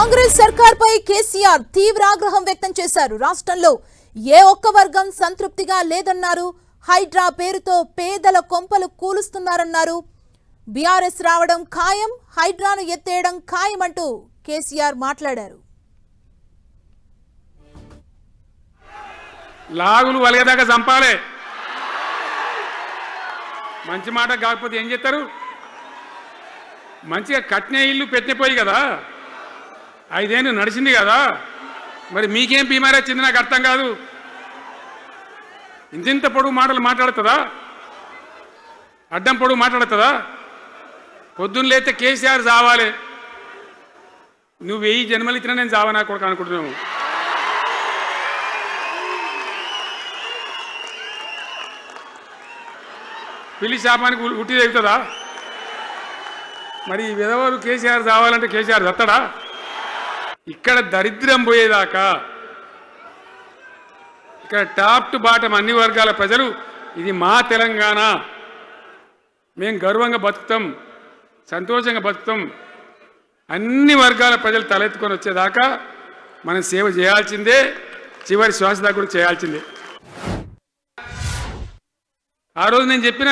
కాంగ్రెస్ సర్కార్పై కేసీఆర్ తీవ్ర ఆగ్రహం వ్యక్తం చేశారు. రాష్ట్రంలో ఏ ఒక్క వర్గం సంతృప్తిగా లేదన్నారు. హైడ్రా పేరుతో పేదల కొంపలు కూలుస్తున్నారన్నారు. బీఆర్ఎస్ రావడం ఖాయం, హైడ్రాను ఎత్తేయడం ఖాయమంటూ కేసీఆర్ మాట్లాడారు. లాగులు వలగదాకా చంపాలే, మంచి మాట కాకపోతే ఏం చేస్తారు? మంచిగా కట్నే ఇల్లు పెట్టిపోయి కదా, 5 ఏళ్ళు నడిచింది కదా, మరి మీకేం బీమారీ వచ్చింది నాకు అర్థం కాదు. ఇంత పొడుగు మాటలు మాట్లాడుతుందా? అడ్డం పొడుగు మాట్లాడుతుందా? పొద్దున్న లేతే కేసీఆర్ చావాలి, నువ్వు 1000 జన్మలు ఇచ్చినా నేను చావా నా కొడుకు అనుకుంటున్నావు. పిల్లి శాపానికి ఉట్టి తెగుతుందా? మరి విధవాలు కేసీఆర్ చావాలంటే కేసీఆర్ చత్తడా? ఇక్కడ దరిద్రం పోయేదాకా ఇక్కడ టాప్ టు బాటం అన్ని వర్గాల ప్రజలు ఇది మా తెలంగాణ, మేము గర్వంగా బతుకుతాం, సంతోషంగా బతుకుతాం, అన్ని వర్గాల ప్రజలు తలెత్తుకొని వచ్చేదాకా మనం సేవ చేయాల్సిందే, చివరి శ్వాస దాకా కూడా చేయాల్సిందే. ఆ రోజు నేను చెప్పిన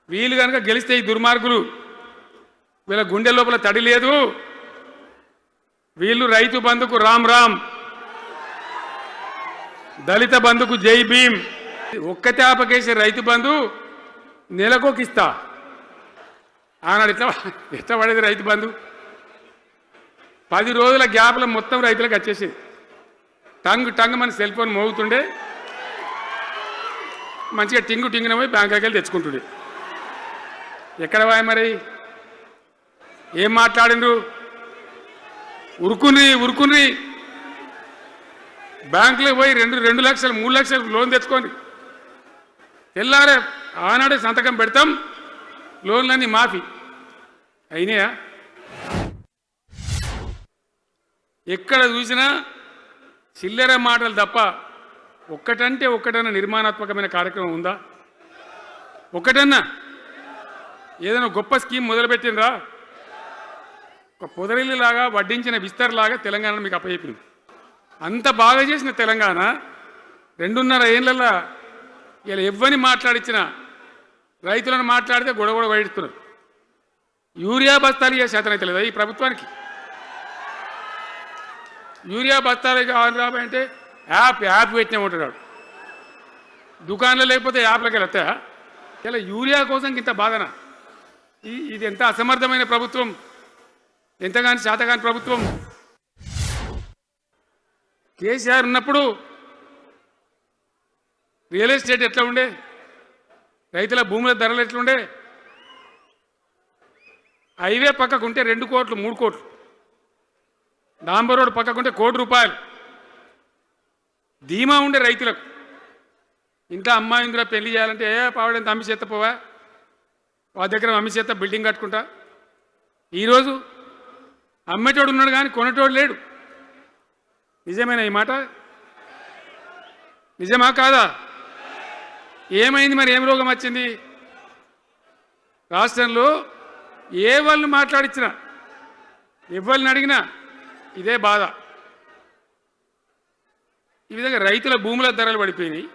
వీళ్ళు కనుక గెలిస్తే ఈ దుర్మార్గులు వీళ్ళ గుండె లోపల తడి లేదు, వీళ్ళు రైతు బంధుకు రామ్ రామ్, దళిత బంధుకు జై భీమ్, ఒక్కతే ఆపకేసే రైతు బంధు నెలకోకిస్తా. ఆనాడు ఎట్లా పడేది రైతు బంధు? 10 రోజుల గ్యాప్లో మొత్తం రైతులకు వచ్చేసేది. టంగ్ మన సెల్ ఫోన్ మోగుతుండే, మంచిగా టింగున పోయి బ్యాంకుకి వెళ్ళి తెచ్చుకుంటుండే. ఎక్కడ వాయి మరి ఏం మాట్లాడిండ్రు? ఉరుకుని బ్యాంకులో పోయి 2 లక్షలు 3 లక్షలు లోన్ తెచ్చుకోండి, తెల్లారే ఆనాడే సంతకం పెడతాం, లోన్లన్నీ మాఫీ అయినాయా? ఎక్కడ చూసినా చిల్లర మాటలు తప్ప ఒక్కటన్నా నిర్మాణాత్మకమైన కార్యక్రమం ఉందా? ఒక్కటన్నా ఏదైనా గొప్ప స్కీమ్ మొదలుపెట్టినరా? ఒక పొదరిల్లులాగా వడ్డించిన విస్తరలాగా తెలంగాణ మీకు అప్పచెప్పింది. అంత బాగా చేసిన తెలంగాణ 2.5 ఏళ్ళల్లో ఇలా ఎవ్వని మాట్లాడించిన రైతులను మాట్లాడితే గొడవ పడుతున్నారు. యూరియా బస్తాలు ఇయ్యే శాతం అయితే లేదా ఈ ప్రభుత్వానికి? యూరియా బస్తాలు కావాలి రాబోయంటే యాప్ పెట్టినా ఉంటాడు, దుకాణంలో లేకపోతే యాప్లకి వెళ్తాయా? ఇలా యూరియా కోసం ఇంత బాధన? ఇది ఎంత అసమర్థమైన ప్రభుత్వం, ఎంతగాని శాతగాని ప్రభుత్వం. కేసీఆర్ ఉన్నప్పుడు రియల్ ఎస్టేట్ ఎట్లా ఉండే, రైతుల భూముల ధరలు ఎట్లుండే? హైవే పక్కకుంటే 2 కోట్లు 3 కోట్లు, డాంబర్ రోడ్ పక్కకుంటే ₹1 కోటి ధీమా ఉండే రైతులకు. ఇంట్లో అమ్మాయి ఇందులో పెళ్లి చేయాలంటే పావడంత అమ్మి చేత పోవా, వాళ్ళ దగ్గర అమ్మి చేత బిల్డింగ్ కట్టుకుంటా. ఈరోజు అమ్మేటోడు ఉన్నాడు కానీ కొనేటోడు లేడు. నిజమేనా ఈ మాట? నిజమా కాదా? ఏమైంది మరి? ఏం రోగం వచ్చింది? రాష్ట్రంలో ఏ వాళ్ళని మాట్లాడించినా ఎవరిని అడిగినా ఇదే బాధ. ఈ విధంగా రైతుల భూముల ధరలు పడిపోయినాయి,